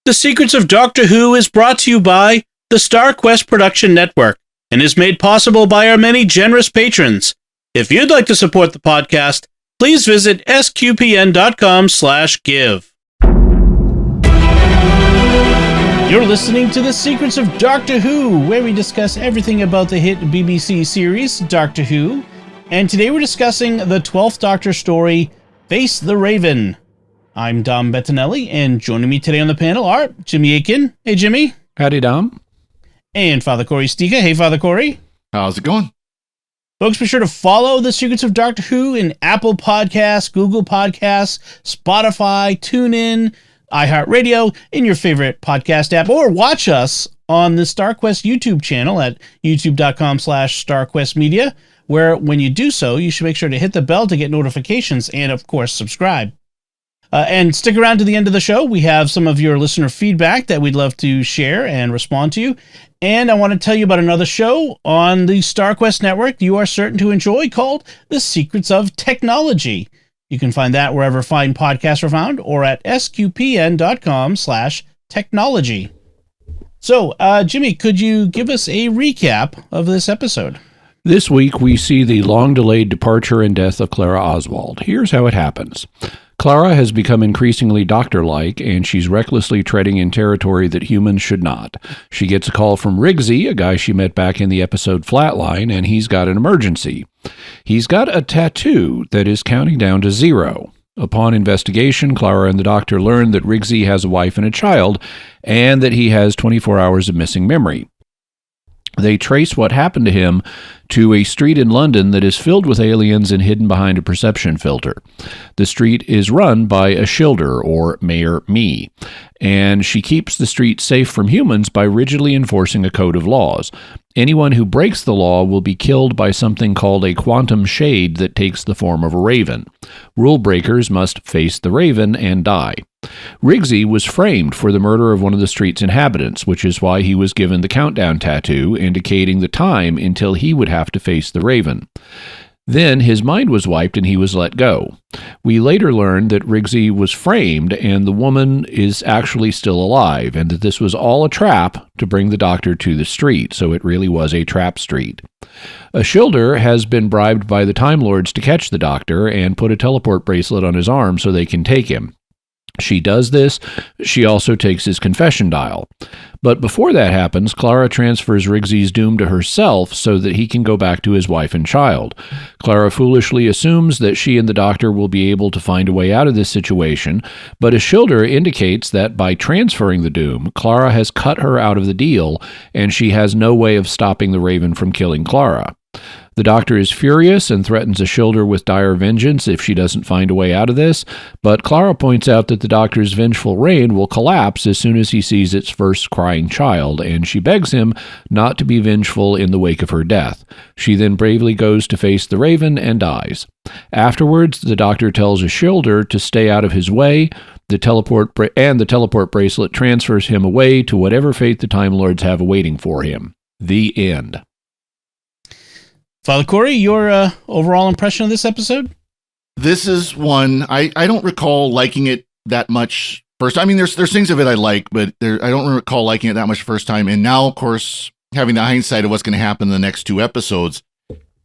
The Secrets of Doctor Who is brought to you by the Star Quest Production Network and is made possible by our many generous patrons. If you'd like to support the podcast, please visit sqpn.com/give. You're listening to The Secrets of Doctor Who, where we discuss everything about the hit BBC series Doctor Who. And today we're discussing the 12th Doctor story, Face the Raven. I'm Dom Bettinelli, and joining me today on the panel are Jimmy Akin. Hey, Jimmy. Howdy, Dom. And Father Cory Sticha. Hey, Father Cory. How's it going? Folks, be sure to follow The Secrets of Doctor Who in Apple Podcasts, Google Podcasts, Spotify, TuneIn, iHeartRadio, in your favorite podcast app, or watch us on the StarQuest YouTube channel at youtube.com/StarQuestMedia, where when you do so, you should make sure to hit the bell to get notifications and, of course, subscribe. And stick around to the end of the show. We have some of your listener feedback that we'd love to share and respond to. And I want to tell you about another show on the StarQuest network you are certain to enjoy called The Secrets of Technology. You can find that wherever fine podcasts are found or at sqpn.com/technology. So, Jimmy, could you give us a recap of this episode? This week, we see the long-delayed departure and death of Clara Oswald. Here's how it happens. Clara has become increasingly doctor-like, and she's recklessly treading in territory that humans should not. She gets a call from Riggsy, a guy she met back in the episode Flatline, and he's got an emergency. He's got a tattoo that is counting down to 0. Upon investigation, Clara and the doctor learn that Riggsy has a wife and a child, and that he has 24 hours of missing memory. They trace what happened to him to a street in London that is filled with aliens and hidden behind a perception filter. The street is run by a Shilder, or Mayor Me, and she keeps the street safe from humans by rigidly enforcing a code of laws. Anyone who breaks the law will be killed by something called a quantum shade that takes the form of a raven. Rule breakers must face the raven and die. Riggsy was framed for the murder of one of the street's inhabitants, which is why he was given the countdown tattoo, indicating the time until he would have to face the raven. Then his mind was wiped and he was let go. We later learned that Riggsy was framed and the woman is actually still alive, and that this was all a trap to bring the doctor to the street, so it really was a trap street. A Shilder has been bribed by the Time Lords to catch the doctor and put a teleport bracelet on his arm so they can take him. She does this. She also takes his confession dial. But before that happens, Clara transfers Riggsy's doom to herself so that he can go back to his wife and child. Clara foolishly assumes that she and the doctor will be able to find a way out of this situation, but a Shilder indicates that by transferring the doom, Clara has cut her out of the deal, and she has no way of stopping the Raven from killing Clara. The doctor is furious and threatens a Shilder with dire vengeance if she doesn't find a way out of this, but Clara points out that the doctor's vengeful reign will collapse as soon as he sees its first crying child, and she begs him not to be vengeful in the wake of her death. She then bravely goes to face the Raven and dies. Afterwards, the doctor tells a Shilder to stay out of his way. The teleport bracelet transfers him away to whatever fate the Time Lords have awaiting for him. The end. Father Cory, your overall impression of this episode? This is one I don't recall liking it that much first. I mean, there's things of it I like, but I don't recall liking it that much first time. And now, of course, having the hindsight of what's going to happen in the next 2 episodes,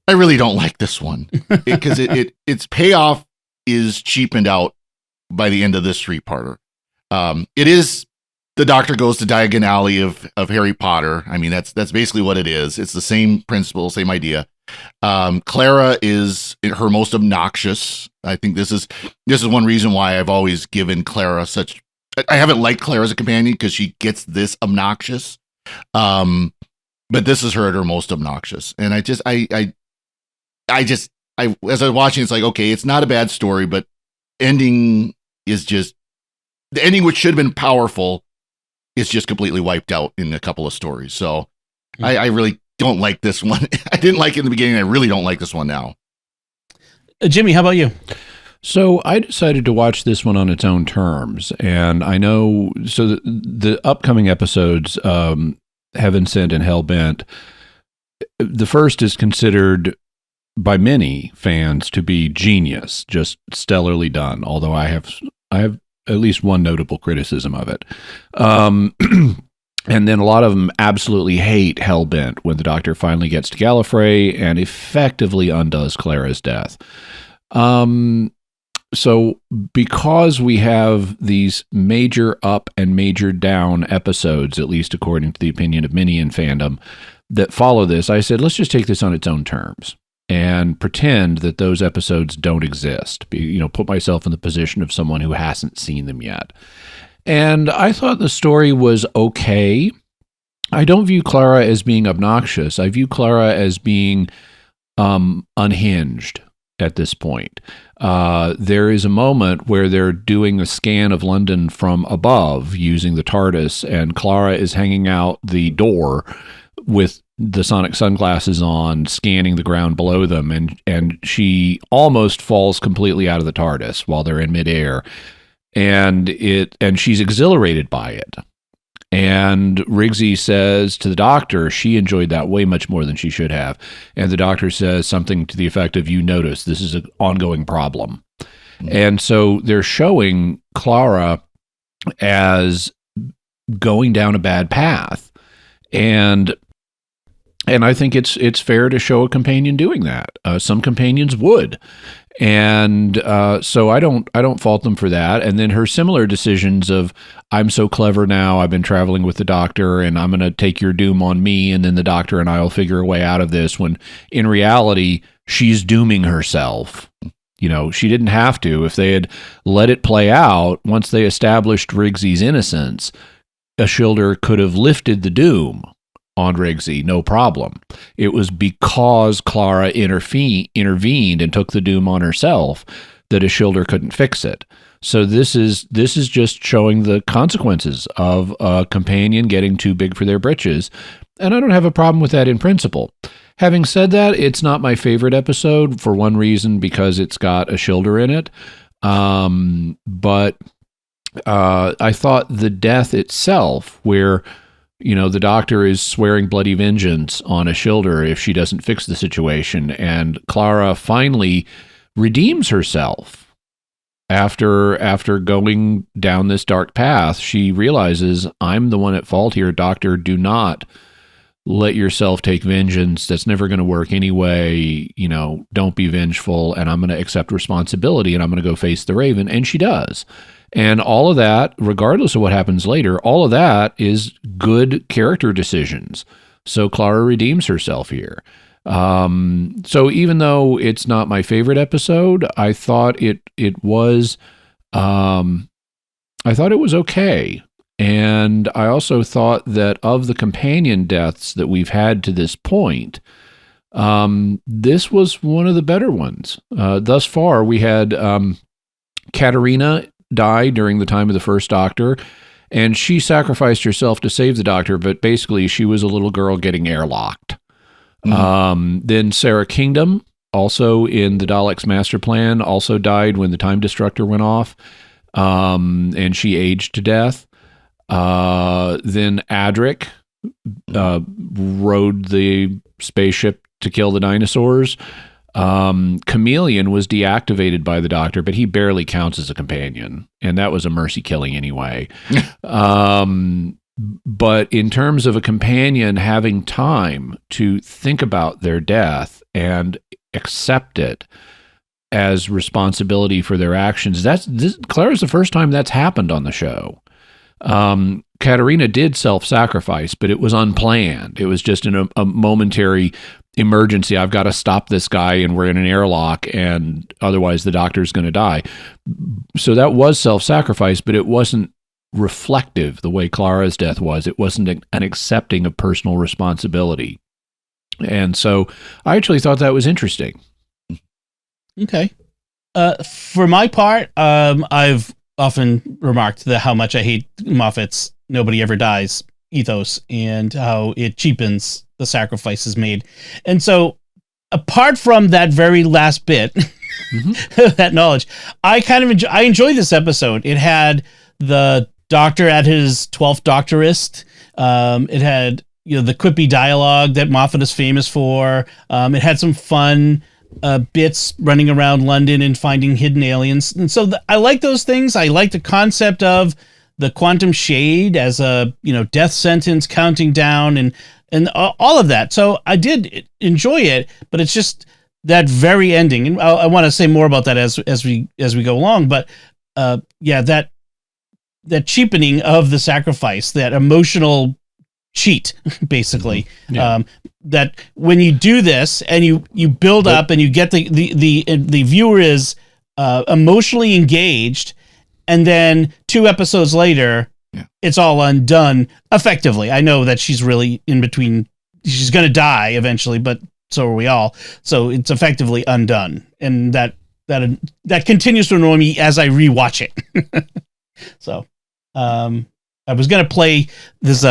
I really don't like this one because its payoff is cheapened out by the end of this three-parter. It is the doctor goes to Diagon Alley of Harry Potter. I mean, that's basically what it is. It's the same principle, same idea. Clara is her most obnoxious. I think this is one reason why I've always given Clara such. I haven't liked Clara as a companion because she gets this obnoxious. But this is her at her most obnoxious, and as I was watching, it's like, okay, it's not a bad story, but ending is just the ending, which should have been powerful, is just completely wiped out in a couple of stories. So I really don't like this one. I didn't like it in the beginning. I really don't like this one now. Jimmy, how about you? So I decided to watch this one on its own terms. And I know, so the upcoming episodes, Heaven Sent and Hell Bent, the first is considered by many fans to be genius, just stellarly done. Although I have at least one notable criticism of it. And then a lot of them absolutely hate Hellbent when the Doctor finally gets to Gallifrey and effectively undoes Clara's death. So because we have these major up and major down episodes, at least according to the opinion of many in fandom, that follow this, I said, let's just take this on its own terms and pretend that those episodes don't exist. Put myself in the position of someone who hasn't seen them yet. And I thought the story was okay. I don't view Clara as being obnoxious. I view Clara as being unhinged at this point. There is a moment where they're doing a scan of London from above using the TARDIS, and Clara is hanging out the door with the sonic sunglasses on, scanning the ground below them, and she almost falls completely out of the TARDIS while they're in midair. And she's exhilarated by it. And Rigsy says to the Doctor she enjoyed that way much more than she should have. And the Doctor says something to the effect of, you notice this is an ongoing problem. Mm-hmm. And so they're showing Clara as going down a bad path. And I think it's fair to show a companion doing that. Some companions would. And so I don't fault them for that. And then her similar decisions of, I'm so clever now, I've been traveling with the Doctor, and I'm going to take your doom on me, and then the Doctor and I will figure a way out of this, when in reality, she's dooming herself. She didn't have to. If they had let it play out, once they established Rigsy's innocence, Ashildr could have lifted the doom on Rigsy, no problem. It was because Clara intervened and took the doom on herself that Ashildr couldn't fix it. So this is just showing the consequences of a companion getting too big for their britches, and I don't have a problem with that in principle. Having said that, it's not my favorite episode for one reason, because it's got Ashildr in it. But I thought the death itself, where the Doctor is swearing bloody vengeance on Ashildr if she doesn't fix the situation, and Clara finally redeems herself after going down this dark path. She realizes, I'm the one at fault here, Doctor. Do not let yourself take vengeance. That's never going to work anyway. Don't be vengeful, and I'm going to accept responsibility, and I'm going to go face the Raven. And she does. And all of that, regardless of what happens later, all of that is good character decisions. So Clara redeems herself here. So even though it's not my favorite episode, I thought it was okay. And I also thought that of the companion deaths that we've had to this point, this was one of the better ones. Thus far, we had Katarina die during the time of the first Doctor, and she sacrificed herself to save the Doctor, but basically she was a little girl getting airlocked. Mm-hmm. Then Sarah Kingdom, also in the Daleks' master plan, also died when the Time Destructor went off, and she aged to death. Then Adric rode the spaceship to kill the dinosaurs. Chameleon was deactivated by the Doctor, but he barely counts as a companion, and that was a mercy killing anyway. But in terms of a companion having time to think about their death and accept it as responsibility for their actions, Clara's the first time that's happened on the show. Katarina did self-sacrifice, but it was unplanned. It was just in a momentary emergency. I've got to stop this guy, and we're in an airlock, and otherwise the Doctor's going to die. So that was self-sacrifice, but it wasn't reflective the way Clara's death was. It wasn't an accepting of personal responsibility. And so I actually thought that was interesting. Okay. For my part, I've often remarked how much I hate Moffat's Nobody Ever Dies ethos and how it cheapens the sacrifices made. And so apart from that very last bit, that knowledge, I kind of enjoy this episode. It had the Doctor at his 12th Doctorist. It had the quippy dialogue that Moffat is famous for. It had some fun bits running around London and finding hidden aliens. And so I like those things. I like the concept of the quantum shade as a, death sentence counting down and all of that. So I did enjoy it, but it's just that very ending. And I want to say more about that as we go along. But that cheapening of the sacrifice, that emotional cheat, basically. Yeah. That when you do this and you build up and you get the viewer is emotionally engaged, and then 2 episodes later, it's all undone effectively. I know that she's really in between. She's going to die eventually, but so are we all. So it's effectively undone, and that continues to annoy me as I rewatch it. So, I was going to play this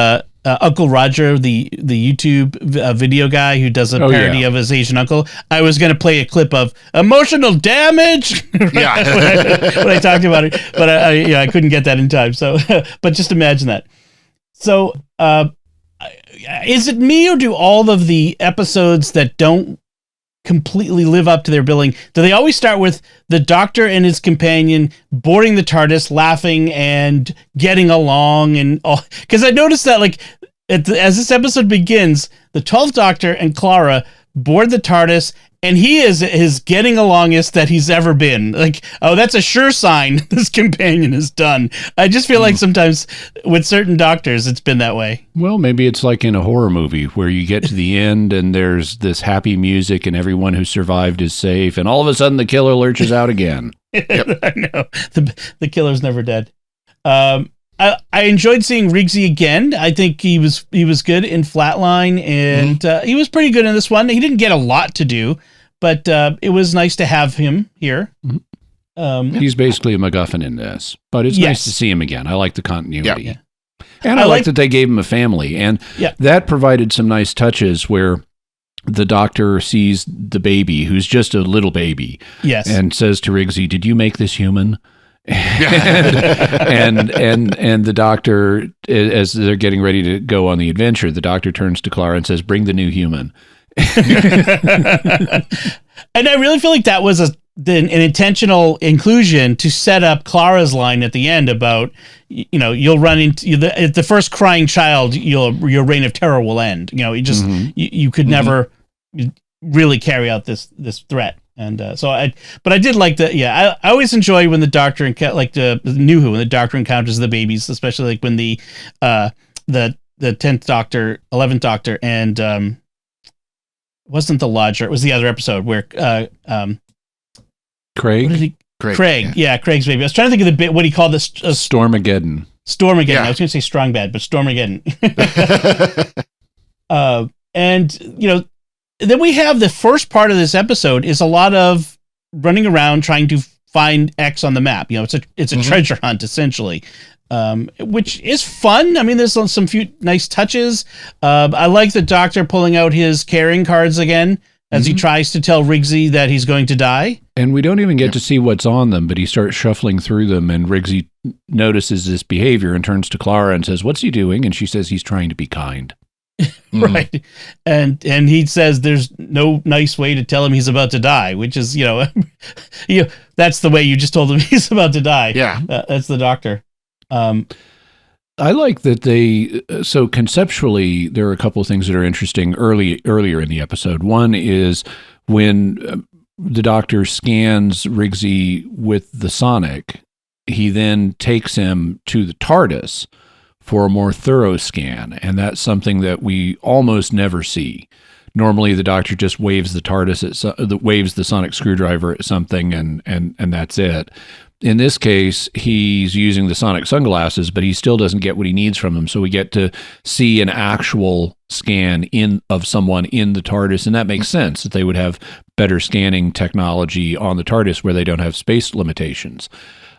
Uncle Roger, the YouTube video guy who does a parody of his Asian uncle. I was going to play a clip of emotional damage when I talked about it, but I couldn't get that in time. So, but just imagine that. So, is it me, or do all of the episodes that don't completely live up to their billing, do they always start with the Doctor and his companion boarding the TARDIS, laughing and getting along and all? Because I noticed that, like, as this episode begins, the 12th Doctor and Clara board the TARDIS, and he is his getting alongest that he's ever been. Like, oh, that's a sure sign this companion is done. I just feel like sometimes with certain Doctors, it's been that way. Well, maybe it's like in a horror movie where you get to the end and there's this happy music and everyone who survived is safe, and all of a sudden the killer lurches out again. Yep. I know. The killer's never dead. I enjoyed seeing Riggsy again. I think he was good in Flatline, and he was pretty good in this one. He didn't get a lot to do, but it was nice to have him here. He's basically a MacGuffin in this, but it's nice to see him again. I like the continuity. Yeah. And I like that they gave him a family, and that provided some nice touches where the Doctor sees the baby, who's just a little baby, and says to Riggsy, "Did you make this human?" and the Doctor, as they're getting ready to go on the adventure, the Doctor turns to Clara and says, "Bring the new human." And I really feel like that was an intentional inclusion to set up Clara's line at the end about, you'll run into the first crying child, your reign of terror will end. You could never really carry out this threat. And I did like I always enjoy when the Doctor like the New Who, when the Doctor encounters the babies, especially like when the 10th Doctor, 11th Doctor, and wasn't the Lodger, it was the other episode where Craig. Craig's baby. I was trying to think of the bit, what he called this Stormageddon. Yeah. I was going to say Strong Bad, but Stormageddon. And then we have the first part of this episode is a lot of running around trying to find X on the map. It's a treasure hunt essentially, which is fun. I mean, there's some few nice touches. I like the Doctor pulling out his carrying cards again as he tries to tell Riggsy that he's going to die. And we don't even get to see what's on them, but he starts shuffling through them, and Riggsy notices this behavior and turns to Clara and says, "What's he doing?" And she says, "He's trying to be kind." Right. And he says there's no nice way to tell him he's about to die, which is, that's the way you just told him he's about to die. Yeah. That's the Doctor. I like that so conceptually, there are a couple of things that are interesting earlier in the episode. One is when the Doctor scans Riggsy with the sonic, he then takes him to the TARDIS for a more thorough scan, and that's something that we almost never see. Normally, the Doctor just waves the TARDIS waves the sonic screwdriver at something, and that's it. In this case, he's using the sonic sunglasses, but he still doesn't get what he needs from them. So we get to see an actual scan of someone in the TARDIS, and that makes sense that they would have better scanning technology on the TARDIS where they don't have space limitations.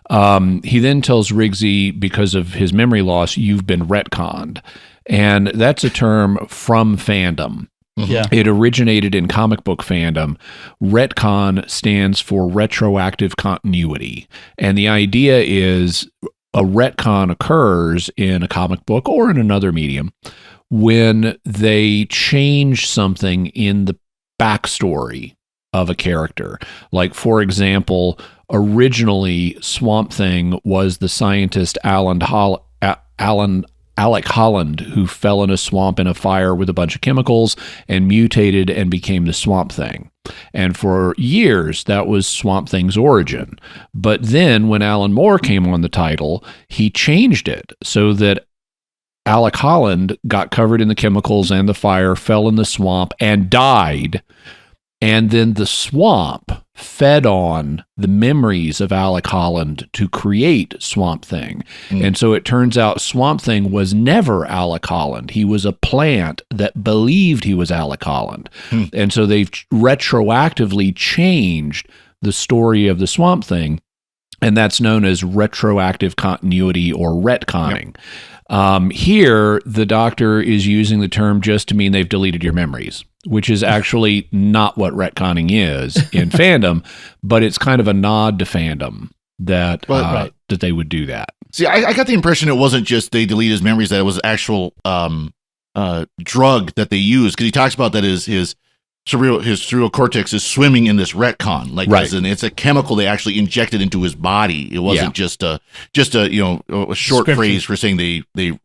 He then tells Riggsy, because of his memory loss, you've been retconned. And that's a term from fandom. Yeah. It originated in comic book fandom. Retcon stands for retroactive continuity. And the idea is a retcon occurs in a comic book or in another medium when they change something in the backstory of a character. Like, for example, originally Swamp Thing was the scientist Alec Holland, who fell in a swamp in a fire with a bunch of chemicals and mutated and became the Swamp Thing. And for years, that was Swamp Thing's origin. But then when Alan Moore came on the title, he changed it so that Alec Holland got covered in the chemicals and the fire, fell in the swamp, and died. And then the swamp fed on the memories of Alec Holland to create Swamp Thing. And so it turns out Swamp Thing was never Alec Holland. He was a plant that believed he was Alec Holland. And so they've retroactively changed the story of the Swamp Thing, and that's known as retroactive continuity or retconning. Here, the Doctor is using the term just to mean they've deleted your memories, which is actually not what retconning is in fandom, but it's kind of a nod to fandom that that they would do that. See, I got the impression it wasn't just they delete his memories, that it was actual drug that they used, because he talks about that his cerebral cortex is swimming in this retcon, like it's a chemical they actually injected into his body. It wasn't just a short phrase for saying they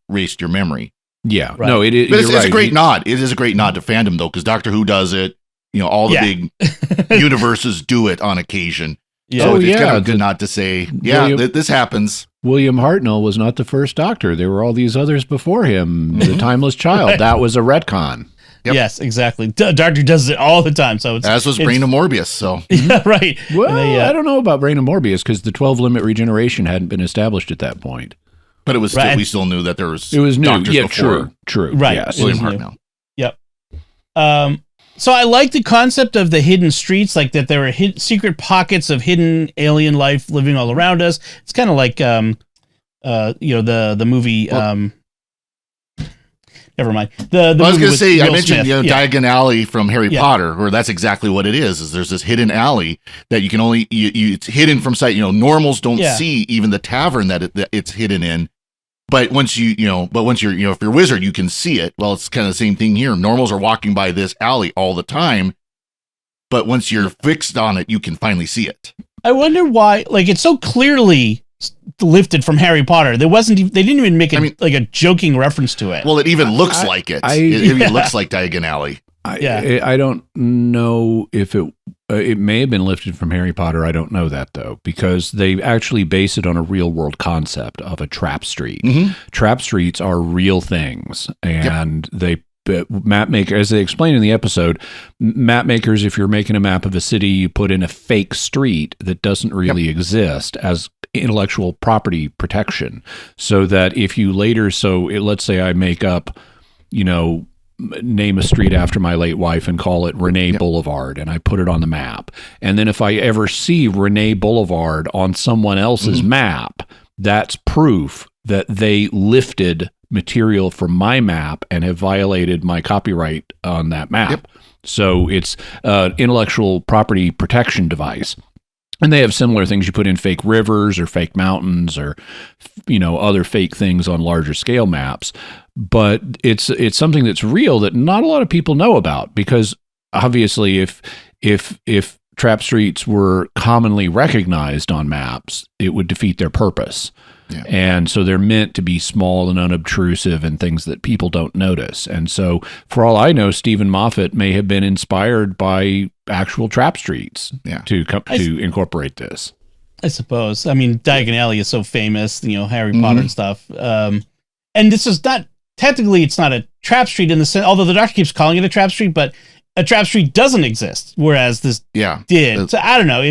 erased your memory. Yeah, no, it is. But it's a great nod. It is a great nod to fandom, though, because Doctor Who does it. All the big universes do it on occasion. Yeah. So it's kind of a good nod to say, this happens. William Hartnell was not the first Doctor. There were all these others before him. The Timeless Child, that was a retcon. Yep. Yes, exactly. Doctor does it all the time. So as was Brain of Morbius. So yeah, right. Well, I don't know about Brain of Morbius because the 12-limit regeneration hadn't been established at that point. But it was still, we still knew that there was. It was new. Doctors before. True. Right. Yes. William Hartnell. Yep. So I like the concept of the hidden streets, like that there are secret pockets of hidden alien life living all around us. It's kind of like the movie. Never mind. I was going to say, I mentioned Diagon Alley from Harry Potter, where that's exactly what it is there's this hidden alley that you can only, it's hidden from sight. Normals don't see even the tavern that it's hidden in. But once you're, if you're a wizard, you can see it. Well, it's kind of the same thing here. Normals are walking by this alley all the time. But once you're fixed on it, you can finally see it. I wonder why, it's so clearly lifted from Harry Potter. They didn't even make a joking reference to it. Well, it even looks like it. It even looks like Diagon Alley. I don't know if it may have been lifted from Harry Potter. I don't know that, though, because they actually base it on a real world concept of a trap street. Trap streets are real things, and map maker, as they explain in the episode, map makers, if you're making a map of a city, you put in a fake street that doesn't really exist as intellectual property protection, so that if you later, let's say I make up, name a street after my late wife and call it Renee Boulevard, and I put it on the map, and then if I ever see Renee Boulevard on someone else's map, that's proof that they lifted material from my map and have violated my copyright on that map. So it's an intellectual property protection device. And they have similar things. You put in fake rivers or fake mountains or, other fake things on larger scale maps. But it's something that's real that not a lot of people know about, because obviously if trap streets were commonly recognized on maps, it would defeat their purpose. Yeah. And so they're meant to be small and unobtrusive and things that people don't notice. And so for all I know, Stephen Moffat may have been inspired by actual trap streets to incorporate this. I suppose. I mean, Diagon Alley is so famous, Harry Potter and stuff. And this is not, technically it's not a trap street in the sense, although the Doctor keeps calling it a trap street, but a trap street doesn't exist, whereas this did. So I don't know.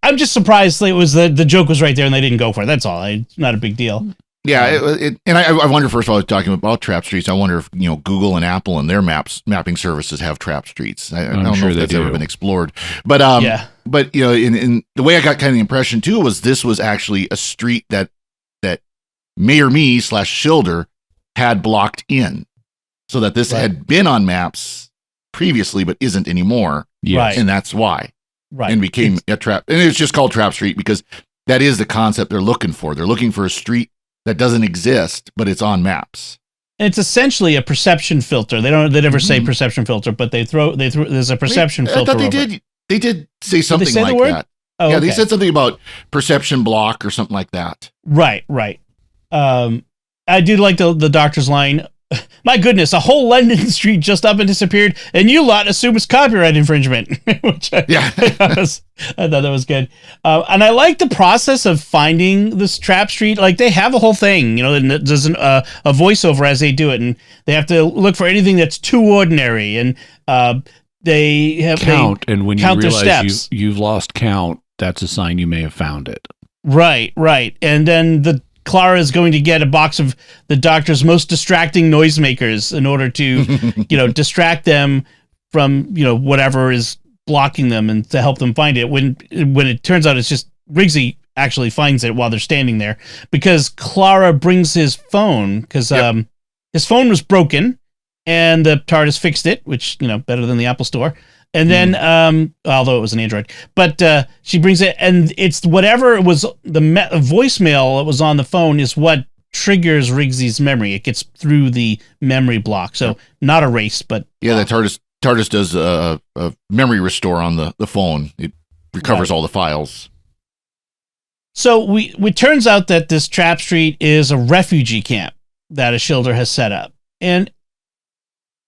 I'm just surprised it was the joke was right there and they didn't go for it. That's all. It's not a big deal. Yeah, and I wonder, first of all, talking about trap streets, I wonder if Google and Apple and their mapping services have trap streets. I don't know if that's ever been explored, but but in the way I got kind of the impression too was this was actually a street that Mayor Me / Shilder had blocked in, so that this had been on maps previously but isn't anymore. Right. And that's why. Right. And became a trap. And it's just called Trap Street because that is the concept they're looking for. They're looking for a street that doesn't exist, but it's on maps. And it's essentially a perception filter. They never say perception filter, but they throw there's a perception filter. I thought they did say something say like that. Oh, yeah, okay. They said something about perception block or something like that. Right. I do like the doctor's line. My goodness, a whole London street just up and disappeared, and you lot assume it's copyright infringement. Which I thought that was good. And I like the process of finding this trap street. Like, they have a whole thing, and there's a voiceover as they do it, and they have to look for anything that's too ordinary, and they have count. And when you realize you've lost count, that's a sign you may have found it. Right. And then Clara is going to get a box of the doctor's most distracting noisemakers in order to, distract them from, whatever is blocking them and to help them find it. When it turns out it's just Rigsy actually finds it while they're standing there, because Clara brings his phone, because his phone was broken and the TARDIS fixed it, which, better than the Apple Store. And then, although it was an Android, but she brings it, and it's whatever it was, the voicemail that was on the phone is what triggers Rigsy's memory. It gets through the memory block, so not erased, but the TARDIS does a memory restore on the phone. It recovers all the files. So it turns out that this trap street is a refugee camp that Ashildr has set up, and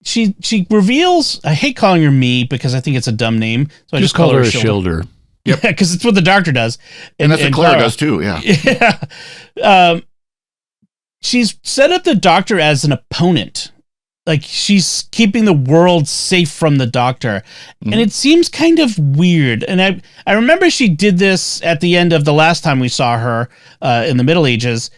she reveals, I hate calling her me because I think it's a dumb name, so I just call her Ashildr. Yep. Yeah, because it's what the doctor does. And that's what Clara does too, yeah. Yeah. She's set up the doctor as an opponent. Like, she's keeping the world safe from the doctor. And it seems kind of weird. And I remember she did this at the end of the last time we saw her in the Middle Ages.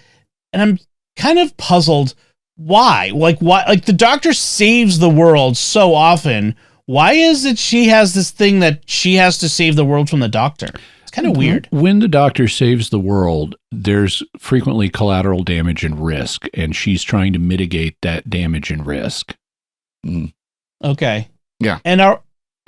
And I'm kind of puzzled. Why? Like, the doctor saves the world so often. Why is it she has this thing that she has to save the world from the doctor? It's kind of weird. When the doctor saves the world, there's frequently collateral damage and risk, and she's trying to mitigate that damage and risk. Okay. Yeah. And are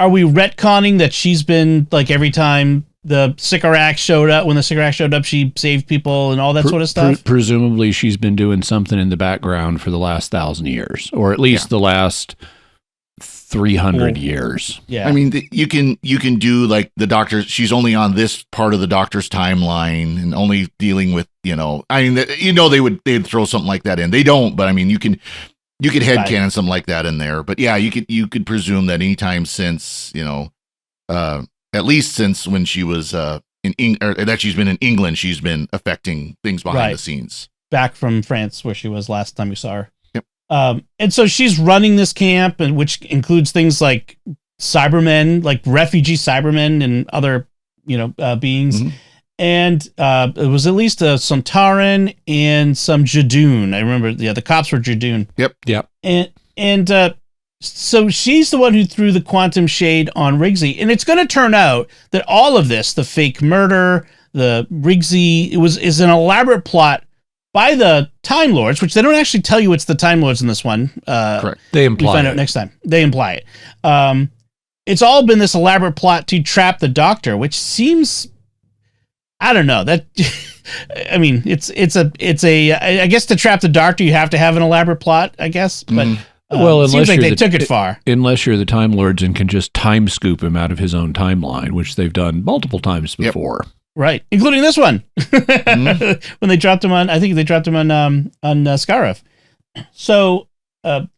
we retconning that she's been, like, every time the Sycorax showed up, when the Sycorax showed up, she saved people and all that sort of stuff? Presumably she's been doing something in the background for the last 1,000 years, or at least the last 300 years. Yeah. I mean, you can do, like, the doctor, she's only on this part of the doctor's timeline and only dealing with, they'd throw something like that in. They don't, but I mean, you could headcanon something like that in there. But yeah, you could presume that anytime since, at least since when she was that she's been in England, she's been affecting things behind the scenes. Back from France, where she was last time we saw her. Yep. And so she's running this camp, and which includes things like Cybermen, like refugee Cybermen and other, beings. And it was at least a Sontaran and some Jadoon. I remember, the cops were Jadoon. Yep. And so she's the one who threw the quantum shade on Rigsy. And it's going to turn out that all of this, the fake murder, the Rigsy, is an elaborate plot by the Time Lords, which they don't actually tell you it's the Time Lords in this one. Correct. They imply we find out next time. They imply it. It's all been this elaborate plot to trap the doctor, which seems, I don't know, that I mean, it's a I guess to trap the doctor you have to have an elaborate plot, I guess, but well, it seems like they took it far. Unless you're the Time Lords and can just time scoop him out of his own timeline, which they've done multiple times before. Right, including this one. When they dropped him on, I think they dropped him on Scarif. So, but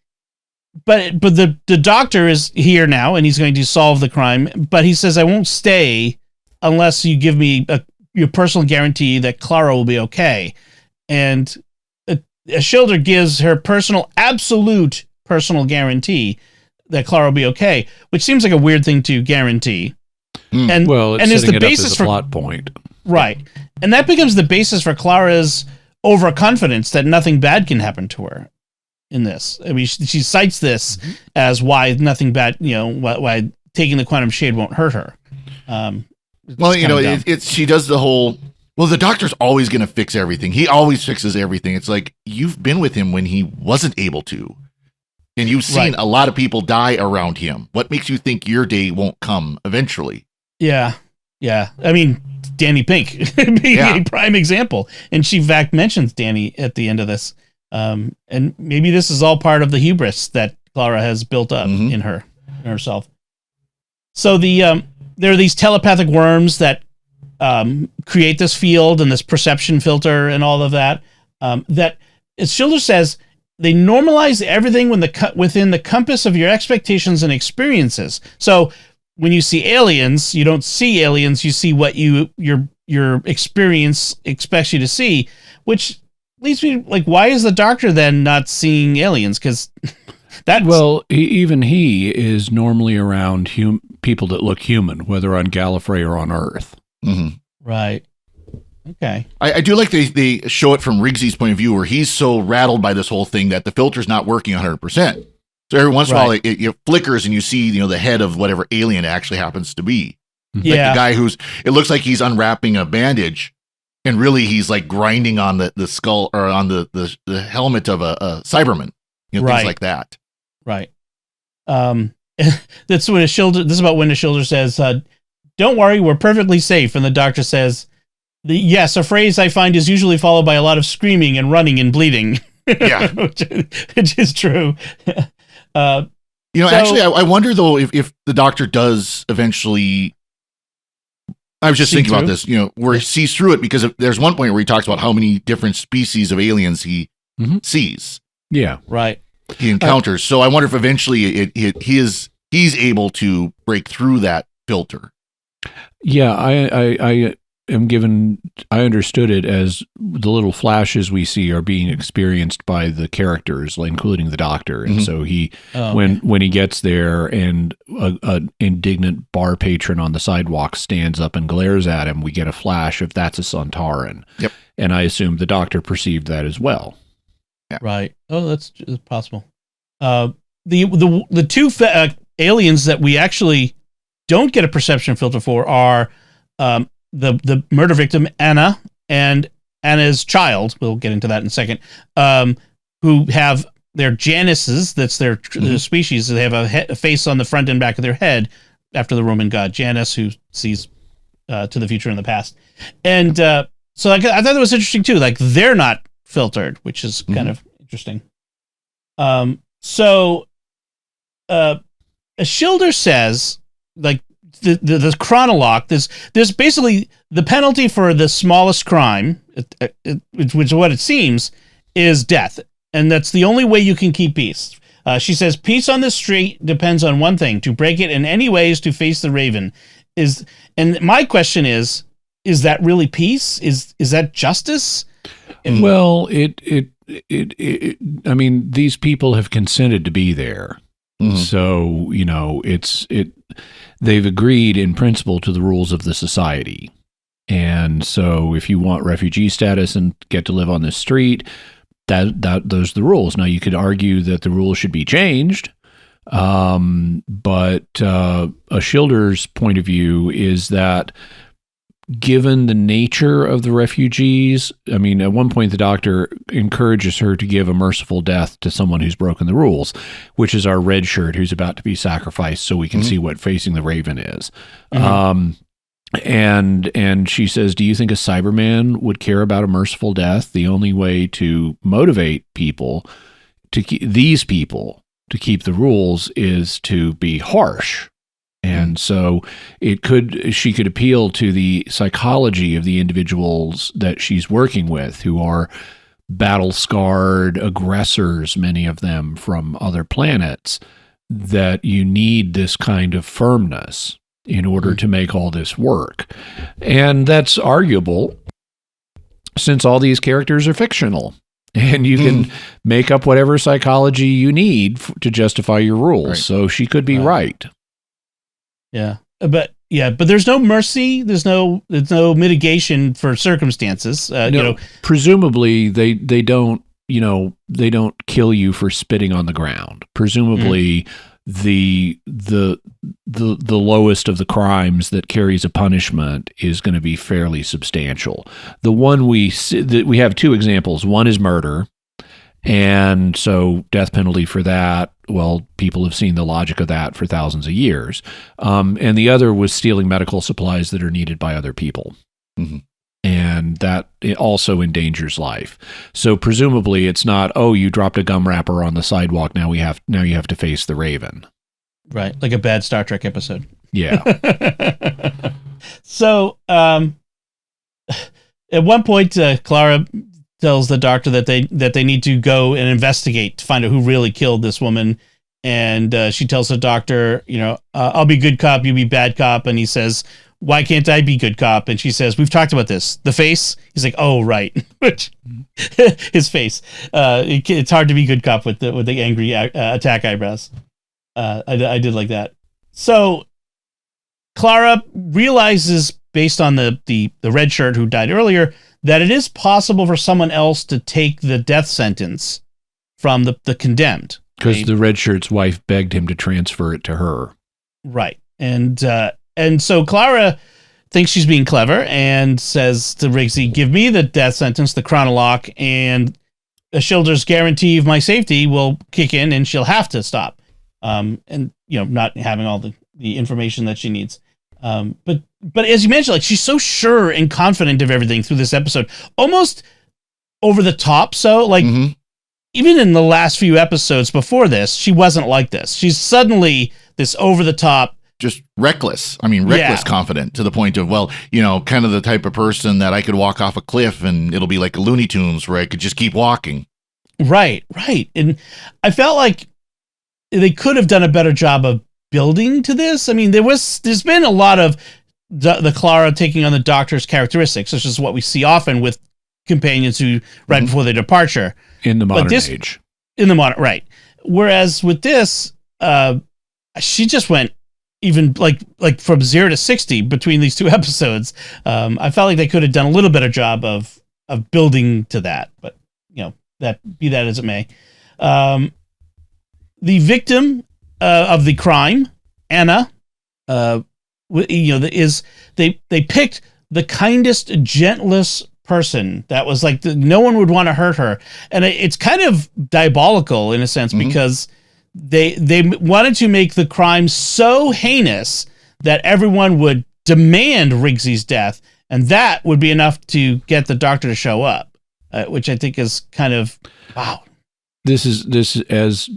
the doctor is here now, and he's going to solve the crime. But he says, "I won't stay unless you give me your personal guarantee that Clara will be okay." And Ashildr gives her absolute personal guarantee that Clara will be okay, which seems like a weird thing to guarantee. And is the basis for plot point, right? And that becomes the basis for Clara's overconfidence that nothing bad can happen to her in this. I mean, she cites this as why nothing bad, why taking the quantum shade won't hurt her. She does the whole. Well, the doctor's always going to fix everything. He always fixes everything. It's like, you've been with him when he wasn't able to. And you've seen a lot of people die around him. What makes you think your day won't come eventually? Yeah. I mean, Danny Pink being a prime example. And she, in fact, mentions Danny at the end of this. And maybe this is all part of the hubris that Clara has built up in herself. So there are these telepathic worms that create this field and this perception filter and all of that. That, as Schilder says, they normalize everything within the compass of your expectations and experiences. So when you see aliens, you don't see aliens. You see what your experience expects you to see, which leads me like, why is the Doctor then not seeing aliens? Because even he is normally around people that look human, whether on Gallifrey or on Earth. Mm-hmm. Right. Okay. I do like they show it from Riggsy's point of view, where he's so rattled by this whole thing that the filter's not working 100%. So every once in a while, it flickers and you see, the head of whatever alien it actually happens to be. Yeah. Like the guy it looks like he's unwrapping a bandage, and really he's like grinding on the skull or on the helmet of a Cyberman, things like that. Right. That's when Schilder. This is about when the Schilder says, "Don't worry, we're perfectly safe," and the Doctor says, "Yes, a phrase I find is usually followed by a lot of screaming and running and bleeding." Yeah, which is true. Actually, I wonder though if the Doctor does eventually. I was just thinking about this, where he sees through it, because there's one point where he talks about how many different species of aliens he sees. Yeah, right. He encounters. So I wonder if eventually he's able to break through that filter. Yeah, I understood it as the little flashes we see are being experienced by the characters, including the Doctor. And so when he gets there and an indignant bar patron on the sidewalk stands up and glares at him, we get a flash of that's a Sontaran. Yep. And I assume the Doctor perceived that as well. Yeah. Right. Oh, that's possible. The two aliens that we actually don't get a perception filter for are the murder victim Anna and Anna's child. We'll get into that in a second. Who have their Januses? That's their species. They have a face on the front and back of their head, after the Roman god Janus, who sees to the future and the past. And so I thought that was interesting too. Like, they're not filtered, which is kind of interesting. So Schilder says, like, the chronologue, there's basically the penalty for the smallest crime, which is what it seems, is death. And that's the only way you can keep peace. She says, peace on the street depends on one thing: to break it in any way is to face the Raven. And my question is that really peace? Is that justice? Well, I mean, these people have consented to be there. So, they've agreed in principle to the rules of the society. And so if you want refugee status and get to live on the street, those are the rules. Now, you could argue that the rules should be changed. But Schilder's point of view is that, given the nature of the refugees, I mean, at one point the Doctor encourages her to give a merciful death to someone who's broken the rules, which is our red shirt who's about to be sacrificed so we can see what facing the Raven is. And she says, do you think a Cyberman would care about a merciful death? The only way to motivate people, to keep the rules, is to be harsh. And so she could appeal to the psychology of the individuals that she's working with, who are battle-scarred aggressors, many of them from other planets, that you need this kind of firmness in order to make all this work. And that's arguable, since all these characters are fictional. And you can make up whatever psychology you need to justify your rules. Right. So she could be right. Yeah, but there's no mercy. There's no mitigation for circumstances. Presumably they don't kill you for spitting on the ground. Presumably the lowest of the crimes that carries a punishment is going to be fairly substantial. The one we have two examples. One is murder. And so death penalty for that, well, people have seen the logic of that for thousands of years. And the other was stealing medical supplies that are needed by other people. and that it also endangers life. So presumably it's not, oh, you dropped a gum wrapper on the sidewalk, now you have to face the Raven. Right, like a bad Star Trek episode. Yeah. So at one point, Clara tells the doctor that they need to go and investigate to find out who really killed this woman. And she tells the doctor, I'll be good cop, you be bad cop. And he says, why can't I be good cop? And she says, we've talked about this. The face. He's like, oh, right. Which his face. It's hard to be good cop with the angry attack eyebrows. I did like that. So Clara realizes, based on the red shirt who died earlier, that it is possible for someone else to take the death sentence from the condemned. Because the red shirt's wife begged him to transfer it to her. Right. And so Clara thinks she's being clever and says to Rigsy, give me the death sentence, the chronolock, and Schilder's guarantee of my safety will kick in and she'll have to stop. And not having all the information that she needs. But as you mentioned, like, she's so sure and confident of everything through this episode, almost over the top. So like, even in the last few episodes before this, she wasn't like this. She's suddenly this over the top, just reckless. I mean, reckless confident to the point of, kind of the type of person that I could walk off a cliff and it'll be like a Looney Tunes where I could just keep walking. Right. And I felt like they could have done a better job of building to this. I mean, there's been a lot of the Clara taking on the doctor's characteristics, which is what we see often with companions who right before their departure in the modern age. In the modern, right. Whereas with this, she just went even like from 0 to 60 between these two episodes. I felt like they could have done a little better job of building to that, but that be that as it may. The victim of the crime, Anna, is they picked the kindest, gentlest person that was like no one would want to hurt her, and it's kind of diabolical in a sense because they wanted to make the crime so heinous that everyone would demand Rigsy's death, and that would be enough to get the doctor to show up, which I think is kind of wow. This as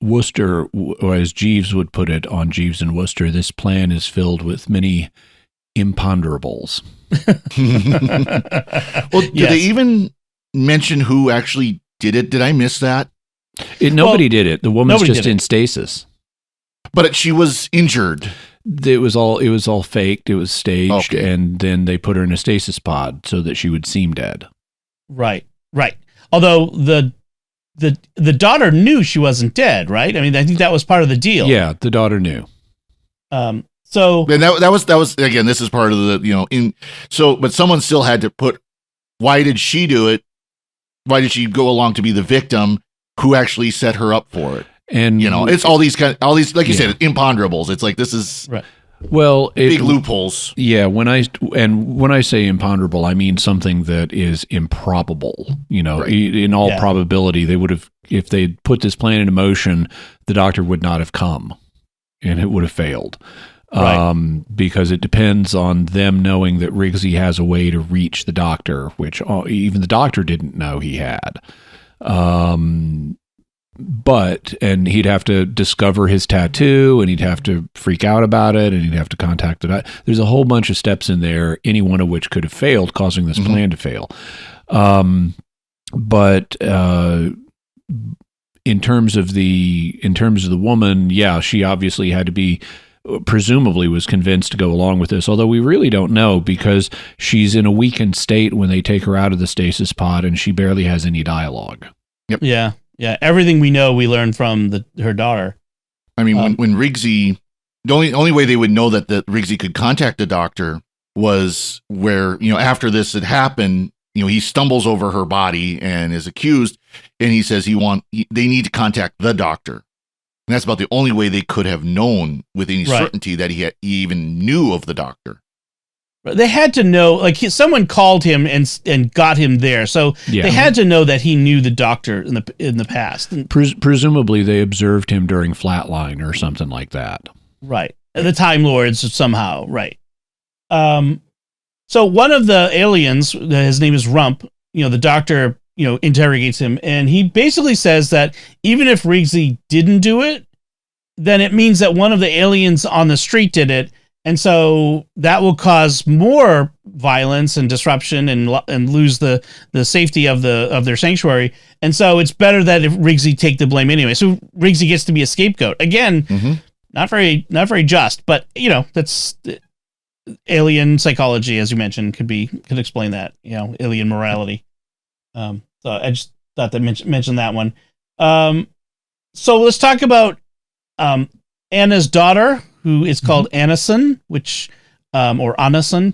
Worcester, or as Jeeves would put it on Jeeves and Worcester, this plan is filled with many imponderables. Well, did they even mention who actually did it? Did I miss that? Nobody did it. The woman's just in stasis. But she was injured. It was all faked. It was staged, and then they put her in a stasis pod so that she would seem dead. Right. Although the daughter knew she wasn't dead, right? I mean, I think that was part of the deal. Yeah, the daughter knew. So and that was again. This is part of the but someone still had to put. Why did she do it? Why did she go along to be the victim? Who actually set her up for it? And it's all these like you said, imponderables. It's like this is right. Well, big loopholes. Yeah, when I say imponderable, I mean something that is improbable. Right. In all probability, they would have, if they'd put this plan into motion, the doctor would not have come, and it would have failed. Right. Because it depends on them knowing that Rigsy has a way to reach the doctor, which even the doctor didn't know he had. And he'd have to discover his tattoo, and he'd have to freak out about it, and he'd have to contact it. There's a whole bunch of steps in there, any one of which could have failed, causing this plan to fail. But in terms of the woman, she obviously had to be, presumably was convinced to go along with this, although we really don't know, because she's in a weakened state when they take her out of the stasis pod, and she barely has any dialogue. Yep. Yeah. Everything we know, we learned from her daughter. I mean, when Rigsy, the only way they would know that Rigsy could contact the doctor was where, after this had happened, he stumbles over her body and is accused, and he says they need to contact the doctor. And that's about the only way they could have known with any certainty that he even knew of the doctor. They had to know, like someone called him and got him there, so they had to know that he knew the doctor in the past. Presumably, they observed him during Flatline or something like that. Right, the Time Lords somehow. Right. So one of the aliens, his name is Rump, the doctor, interrogates him, and he basically says that even if Rigsy didn't do it, then it means that one of the aliens on the street did it. And so that will cause more violence and disruption and lose the safety of their sanctuary. And so it's better that if Rigsy take the blame anyway. So Rigsy gets to be a scapegoat. Again, not very just, but that's alien psychology, as you mentioned, could explain that, alien morality. So I just thought to mention that one. So let's talk about Anna's daughter, who is called Anison, which or Anison,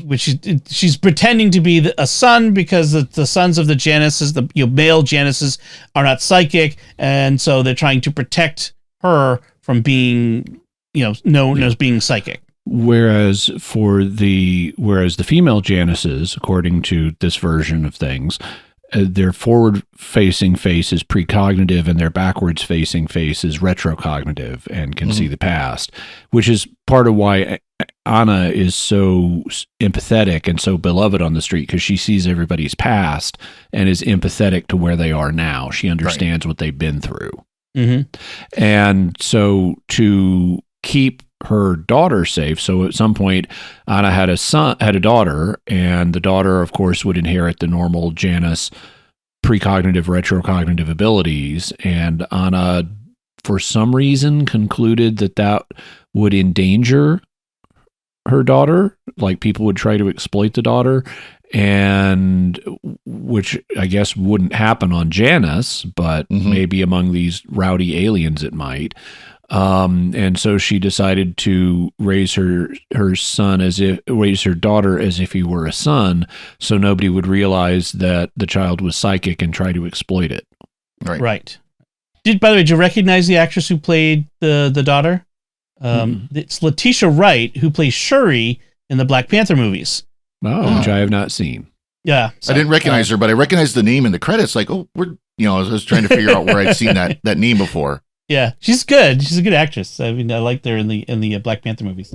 which she's pretending to be a son because the sons of the Januses, the male Januses, are not psychic, and so they're trying to protect her from being known as being psychic. Whereas the female Januses, according to this version of things, their forward-facing face is precognitive and their backwards-facing face is retrocognitive and can see the past, which is part of why Anna is so empathetic and so beloved on the street, because she sees everybody's past and is empathetic to where they are now. She understands what they've been through. And so to keep her daughter safe, so at some point Anna had a daughter, and the daughter of course would inherit the normal Janus precognitive retrocognitive abilities, and Anna for some reason concluded that would endanger her daughter, like people would try to exploit the daughter, and which I guess wouldn't happen on Janus, but maybe among these rowdy aliens it might. And so she decided to raise her daughter as if he were a son, so nobody would realize that the child was psychic and try to exploit it. Right. By the way, did you recognize the actress who played the daughter? It's Letitia Wright, who plays Shuri in the Black Panther movies. Oh, which I have not seen. Yeah. So, I didn't recognize her, but I recognized the name in the credits. Like, I was trying to figure out where I'd seen that name before. Yeah, she's good. She's a good actress. I mean, I liked her in the Black Panther movies.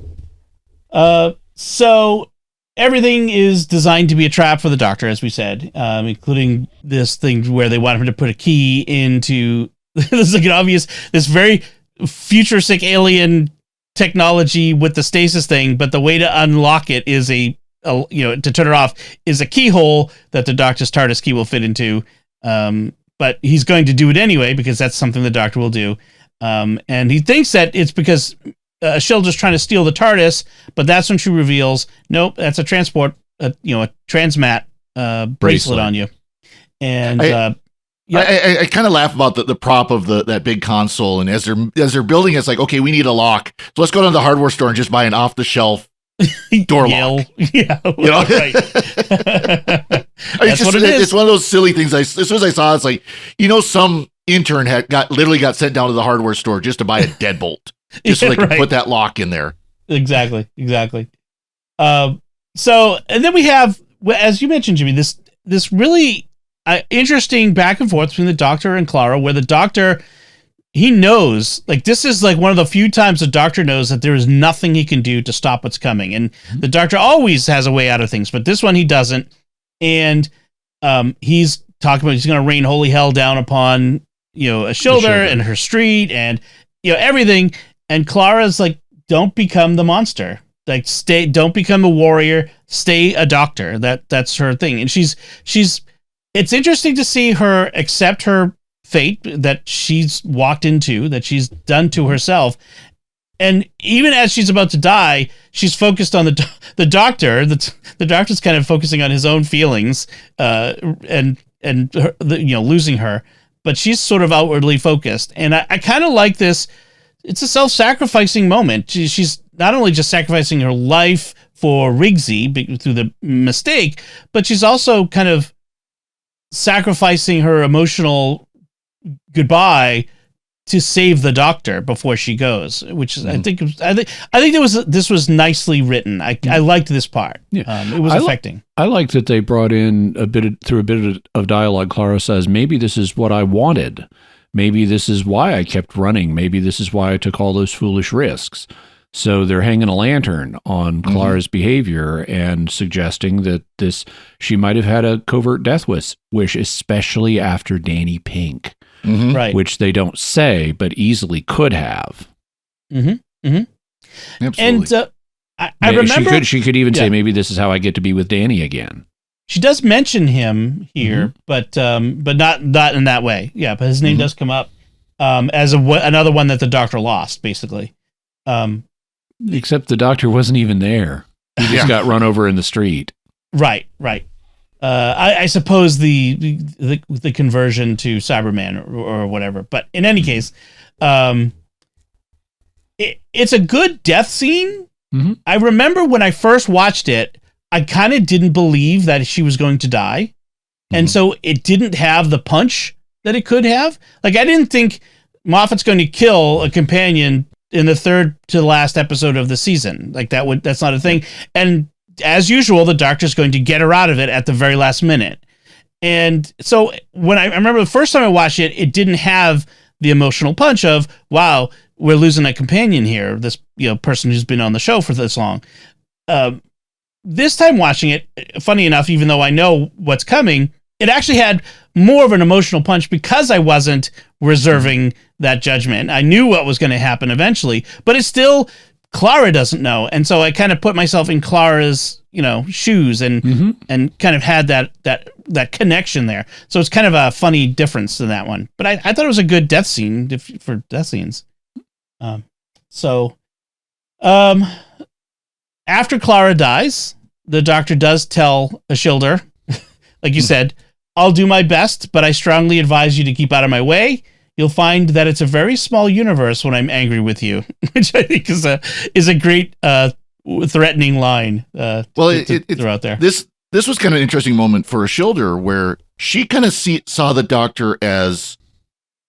So everything is designed to be a trap for the Doctor, as we said, including this thing where they want him to put a key into this very futuristic alien technology with the stasis thing, but the way to unlock it is to turn it off is a keyhole that the Doctor's Tardis key will fit into. But he's going to do it anyway because that's something the Doctor will do. And he thinks that it's because Shilda's trying to steal the TARDIS, but that's when she reveals, nope, that's a transport, a transmat bracelet on you. And I kind of laugh about the prop of that big console, and as they're building, it's like, okay, we need a lock, so let's go down to the hardware store and just buy an off the shelf door lock. Yeah, right. That's what it is. It's one of those silly things. As soon as I saw it, it's like, some intern literally got sent down to the hardware store just to buy a deadbolt, just so they could put that lock in there. Exactly. So, and then we have, as you mentioned, Jimmy, this really interesting back and forth between the Doctor and Clara, where the Doctor, he knows, like, this is like one of the few times the Doctor knows that there is nothing he can do to stop what's coming. And the Doctor always has a way out of things, but this one he doesn't. And he's talking about he's going to rain holy hell down upon, a shoulder and her street and, everything. And Clara's like, don't become the monster. Like, don't become a warrior. Stay a doctor. That's her thing. And it's interesting to see her accept her fate that she's walked into, that she's done to herself. And even as she's about to die, she's focused on the Doctor. The Doctor's kind of focusing on his own feelings, and losing her. But she's sort of outwardly focused. And I kind of like this. It's a self-sacrificing moment. She's not only just sacrificing her life for Rigsy through the mistake, but she's also kind of sacrificing her emotional goodbye to save the Doctor before she goes, which is, I think this was nicely written. I liked this part. Yeah. It was affecting. I liked that they brought in through a bit of dialogue. Clara says, maybe this is what I wanted. Maybe this is why I kept running. Maybe this is why I took all those foolish risks. So they're hanging a lantern on Clara's behavior and suggesting that she might have had a covert death wish, especially after Danny Pink, Right. which they don't say, but easily could have. Absolutely. And I remember she could even say, maybe this is how I get to be with Danny again. She does mention him here, but not in that way. Yeah, but his name does come up as another one that the doctor lost, basically. Except the doctor wasn't even there. He just got run over in the street. Right. I suppose the conversion to Cyberman or whatever. But in any case, it's a good death scene. I remember when I first watched it, I kind of didn't believe that she was going to die. And so it didn't have the punch that it could have. Like, I didn't think Moffat's going to kill a companion in the third to last episode of the season. Like, that's not a thing. And as usual, the doctor's going to get her out of it at the very last minute. And so when I remember the first time I watched it, it didn't have the emotional punch of, wow, we're losing a companion here. This, person who's been on the show for this long. This time watching it, funny enough, even though I know what's coming, it actually had more of an emotional punch because I wasn't reserving that judgment. I knew what was going to happen eventually, but it's still, Clara doesn't know. And so I kind of put myself in Clara's, shoes and kind of had that connection there. So it's kind of a funny difference to that one. But I thought it was a good death scene for death scenes. After Clara dies, the doctor does tell Ashildr, like you said, I'll do my best, but I strongly advise you to keep out of my way. You'll find that it's a very small universe when I'm angry with you, which I think is a great threatening line. Throughout there. This was kind of an interesting moment for Ashildr, where she kind of saw the doctor as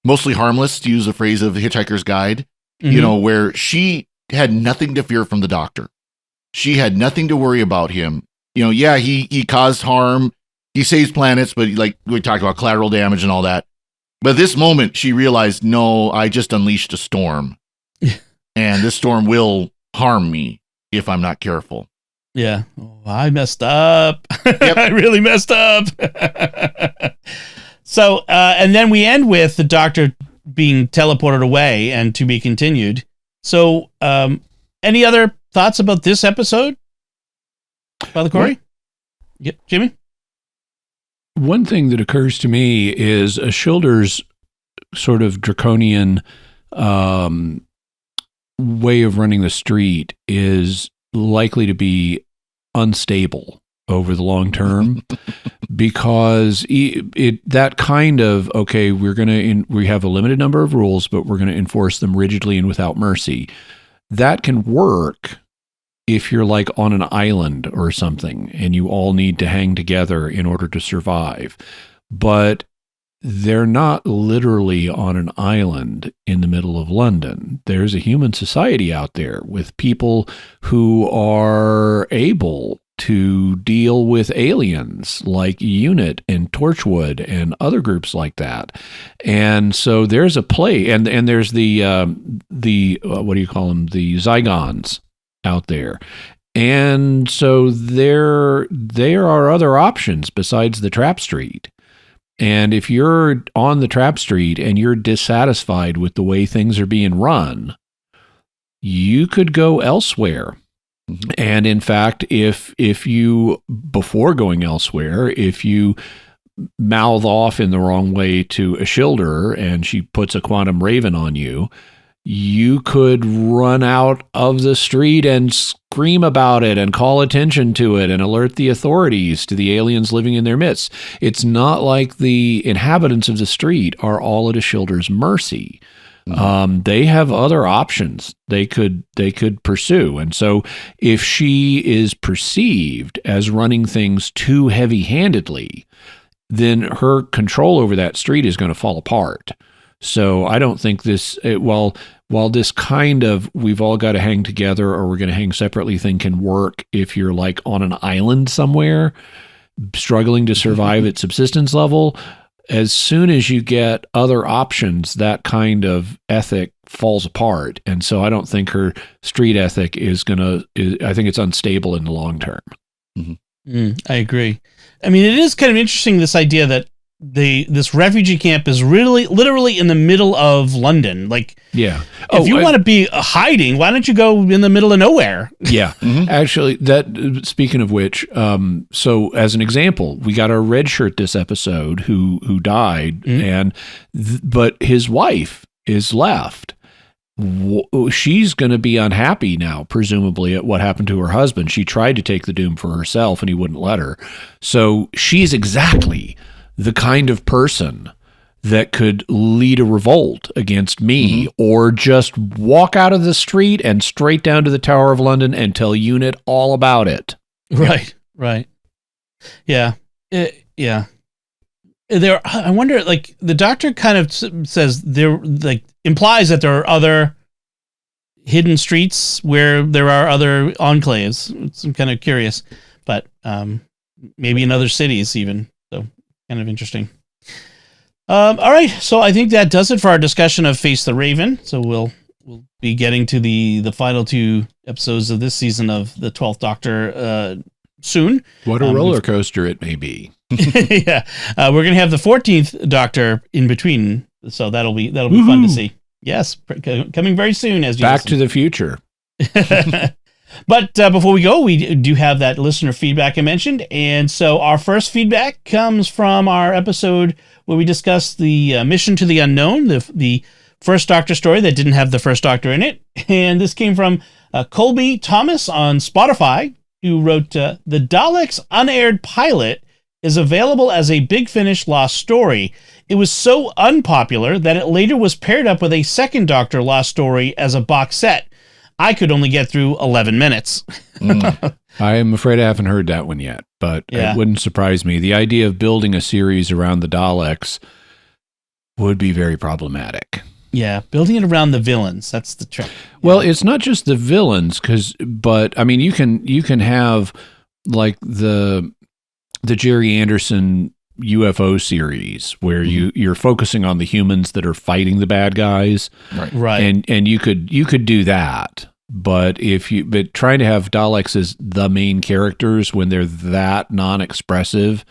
mostly harmless, to use the phrase of Hitchhiker's Guide. Where she had nothing to fear from the doctor. She had nothing to worry about him. He caused harm. He saves planets, but like we talked about collateral damage and all that. But this moment, she realized, no, I just unleashed a storm. And this storm will harm me if I'm not careful. Yeah. Oh, I messed up. Yep. I really messed up. So, and then we end with the doctor being teleported away and to be continued. So, any other thoughts about this episode? Father Cory? Yep. Jimmy? One thing that occurs to me is Ashildr's sort of draconian way of running the street is likely to be unstable over the long term because that kind of, okay, we have a limited number of rules, but we're going to enforce them rigidly and without mercy. That can work if you're like on an island or something and you all need to hang together in order to survive. But they're not literally on an island in the middle of London. There's a human society out there with people who are able to deal with aliens like UNIT and Torchwood and other groups like that. And so there's a play, and there's the what do you call them? The Zygons out there. And so there are other options besides the Trap Street. And if you're on the Trap Street and you're dissatisfied with the way things are being run, you could go elsewhere. And in fact, if you, before going elsewhere, if you mouth off in the wrong way to Ashildr and she puts a quantum raven on you, you could run out of the street and scream about it and call attention to it and alert the authorities to the aliens living in their midst. It's not like the inhabitants of the street are all at Ashildr's mercy. They have other options they could pursue. And so if she is perceived as running things too heavy-handedly, then her control over that street is going to fall apart. So I don't think this, while this kind of we've all got to hang together or we're going to hang separately thing can work if you're like on an island somewhere, struggling to survive at subsistence level, as soon as you get other options, that kind of ethic falls apart. And so I don't think her street ethic I think it's unstable in the long term. I agree. I mean, it is kind of interesting, this idea that this refugee camp is really literally in the middle of London. Like, yeah, if you want to be hiding, why don't you go in the middle of nowhere? Yeah, actually, speaking of which, so as an example, we got our red shirt this episode who died, but his wife is left. She's going to be unhappy now, presumably, at what happened to her husband. She tried to take the doom for herself, and he wouldn't let her. So she's exactly the kind of person that could lead a revolt against me, or just walk out of the street and straight down to the Tower of London and tell UNIT all about it. Right. Yeah. Yeah. I wonder, like, the Doctor kind of says implies that there are other hidden streets where there are other enclaves. I'm kind of curious, but maybe in other cities even. So kind of interesting. All right, so I think that does it for our discussion of Face the Raven. So we'll be getting to the final 2 episodes of this season of the 12th Doctor soon. What a roller coaster it may be. Yeah, we're gonna have the 14th Doctor in between, so that'll be fun to see. Yes, coming very soon. As you Back to the Future. But before we go, we do have that listener feedback I mentioned, and so our first feedback comes from our episode where we discussed the Mission to the Unknown, the first Doctor story that didn't have the first Doctor in it, and this came from Colby Thomas on Spotify, who wrote, the Daleks unaired pilot is available as a Big Finish lost story. It was so unpopular that it later was paired up with a second Doctor lost story as a box set. I could only get through 11 minutes. I am afraid I haven't heard that one yet, but it wouldn't surprise me. The idea of building a series around the Daleks would be very problematic. Yeah, building it around the villains, that's the trick. Well, it's not just the villains, but I mean, you can have like the Jerry Anderson UFO series where you're focusing on the humans that are fighting the bad guys. Right. And you could do that. But trying to have Daleks as the main characters when they're that non-expressive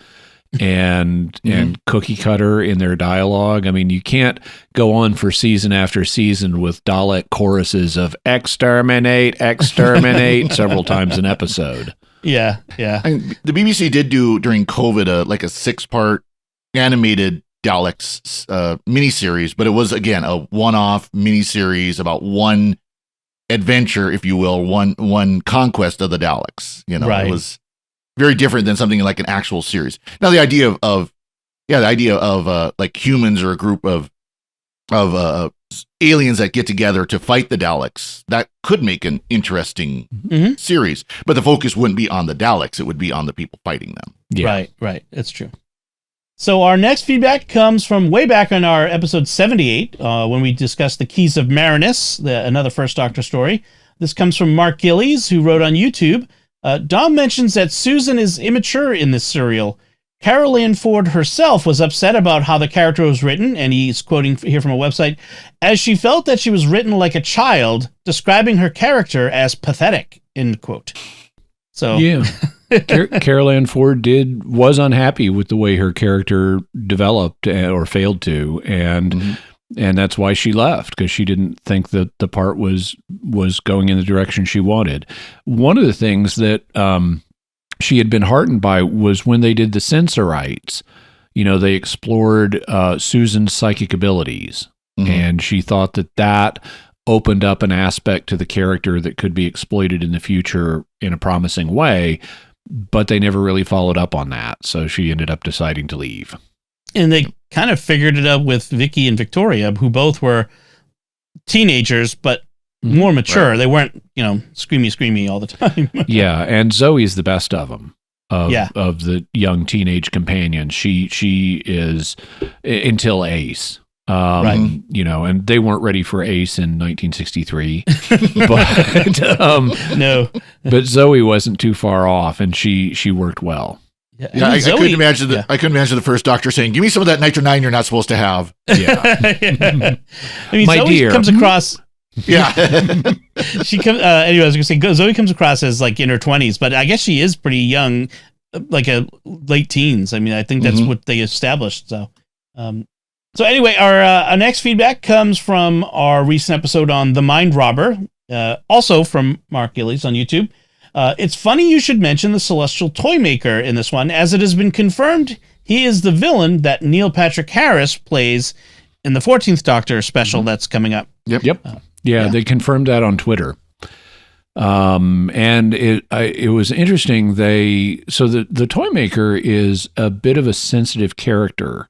and cookie cutter in their dialogue, I mean, you can't go on for season after season with Dalek choruses of exterminate several times an episode. Yeah. And the BBC did do during COVID a 6-part animated Daleks miniseries, but it was again a one-off miniseries about one adventure, if you will, one conquest of the Daleks. You know, right. It was very different than something like an actual series. Now, the idea of like humans or a group of aliens that get together to fight the Daleks, that could make an interesting series, but the focus wouldn't be on the Daleks. It would be on the people fighting them. Yeah. Right. It's true. So our next feedback comes from way back on our episode 78, when we discussed the Keys of Marinus, another First Doctor story. This comes from Mark Gillies, who wrote on YouTube. Dom mentions that Susan is immature in this serial. Carol Ann Ford herself was upset about how the character was written, and he's quoting here from a website, as she felt that she was written like a child, describing her character as pathetic, end quote. So yeah. Carol Ann Ford was unhappy with the way her character developed or failed to, and that's why she left, because she didn't think that the part was going in the direction she wanted. One of the things that she had been heartened by was when they did the Sensorites. You know, they explored Susan's psychic abilities, and she thought that opened up an aspect to the character that could be exploited in the future in a promising way. But they never really followed up on that, so she ended up deciding to leave. And they kind of figured it out with Vicky and Victoria, who both were teenagers, but more mature. Right. They weren't, screamy all the time. Yeah, and Zoe's the best of them. Of the young teenage companions. She is until Ace. Right. And they weren't ready for Ace in 1963, but no. But Zoe wasn't too far off, and she worked well. Yeah, I couldn't imagine I couldn't imagine the first doctor saying, "Give me some of that nitro-9 you're not supposed to have." Yeah. I mean, My Zoe dear. comes across. Yeah. She comes. Anyway, I was gonna say Zoe comes across as like in her 20s, but I guess she is pretty young, like a late teens. I mean, I think that's what they established. So, anyway, our next feedback comes from our recent episode on The Mind Robber, also from Mark Gillies on YouTube. It's funny you should mention the Celestial Toymaker in this one, as it has been confirmed he is the villain that Neil Patrick Harris plays in the 14th Doctor special that's coming up. Yep. They confirmed that on Twitter. And it was interesting. The Toymaker is a bit of a sensitive character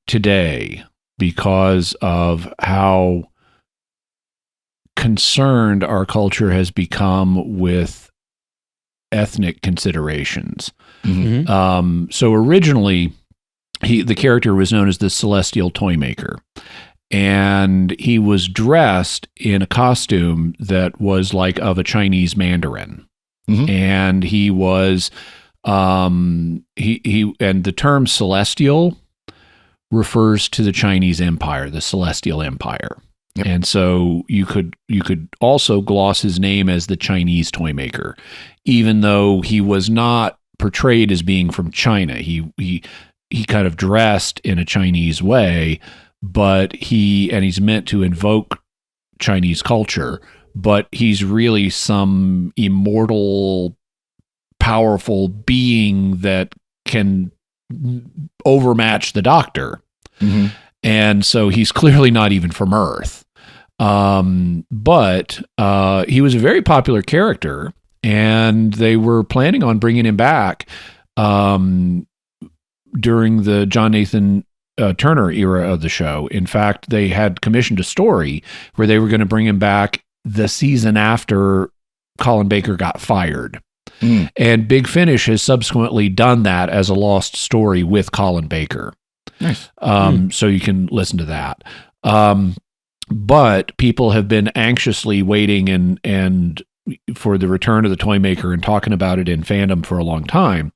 today because of how concerned our culture has become with ethnic considerations. So originally, the character was known as the Celestial Toymaker, and he was dressed in a costume that was like of a Chinese mandarin, and he was he and the term celestial refers to the Chinese Empire, the Celestial Empire. Yep. And so you could also gloss his name as the Chinese Toymaker, even though he was not portrayed as being from China. He kind of dressed in a Chinese way, but he's meant to invoke Chinese culture, but he's really some immortal, powerful being that can overmatch the Doctor. And so he's clearly not even from Earth. But he was a very popular character, and they were planning on bringing him back during the John Nathan Turner era of the show. In fact, they had commissioned a story where they were going to bring him back the season after Colin Baker got fired. And Big Finish has subsequently done that as a lost story with Colin Baker. Nice. So you can listen to that. But people have been anxiously waiting and for the return of the Toymaker and talking about it in fandom for a long time,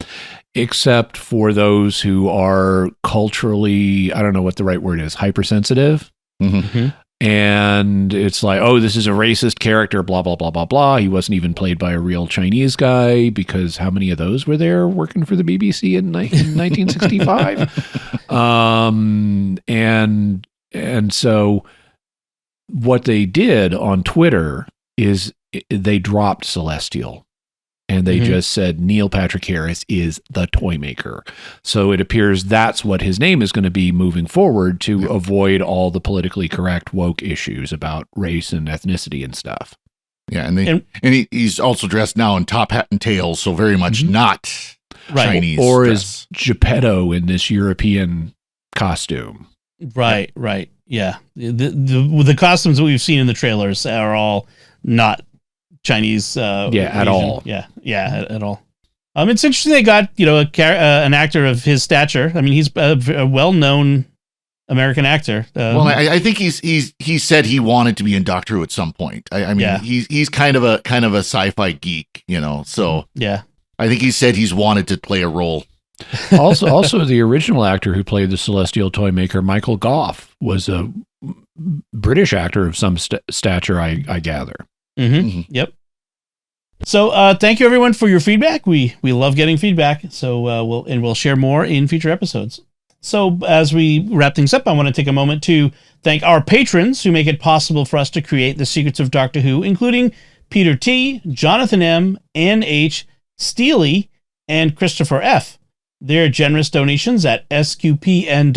except for those who are culturally, I don't know what the right word is, hypersensitive. And it's like, oh, this is a racist character, blah, blah, blah, blah, blah. He wasn't even played by a real Chinese guy, because how many of those were there working for the BBC in 1965? And so what they did on Twitter is they dropped Celestial. And they just said Neil Patrick Harris is the Toymaker. So it appears that's what his name is going to be moving forward, to avoid all the politically correct woke issues about race and ethnicity and stuff. Yeah, and he's also dressed now in top hat and tails, so very much not Chinese. Or as Geppetto in this European costume. Right. Yeah. The costumes that we've seen in the trailers are all not Chinese at all. Yeah, at all. It's interesting they got an actor of his stature. I mean, he's a well-known American actor. Well, I think he said he wanted to be in Doctor Who at some point. I mean, he's kind of a sci-fi geek, So yeah, I think he said he's wanted to play a role. Also, the original actor who played the Celestial Toymaker, Michael Gough, was a British actor of some stature, I gather. Yep. So thank you everyone for your feedback. We love getting feedback. So we'll share more in future episodes. So as we wrap things up, I want to take a moment to thank our patrons who make it possible for us to create the Secrets of Doctor Who, including Peter T, Jonathan M, Ann H, Steely, and Christopher F. Their generous donations at sqpn.com/give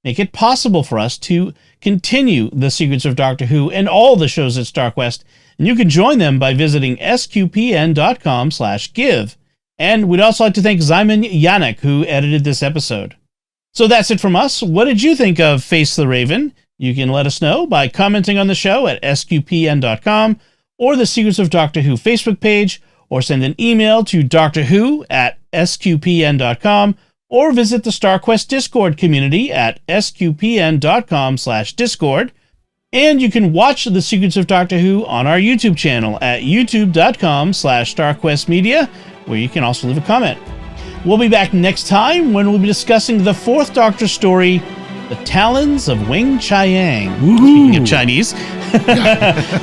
make it possible for us to continue the Secrets of Doctor Who and all the shows at StarQuest, and you can join them by visiting sqpn.com/give. And we'd also like to thank Zyman Yannick, who edited this episode. So that's it from us. What did you think of Face the Raven? You can let us know by commenting on the show at sqpn.com or the Secrets of Doctor Who Facebook page, or send an email to drwho@sqpn.com, or visit the StarQuest Discord community at sqpn.com/discord. And you can watch The Secrets of Doctor Who on our YouTube channel at youtube.com/StarQuestMedia, where you can also leave a comment. We'll be back next time when we'll be discussing the 4th Doctor story, The Talons of Wing Chiang. Speaking of Chinese.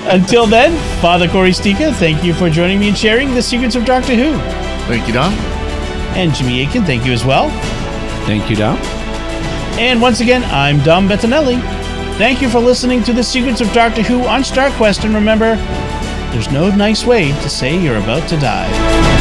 Until then, Father Cory Sticha, thank you for joining me and sharing the secrets of Doctor Who. Thank you, Don. And Jimmy Akin, thank you as well. Thank you, Dom. And once again, I'm Dom Bettinelli. Thank you for listening to the secrets of Doctor Who on StarQuest. And remember, there's no nice way to say you're about to die.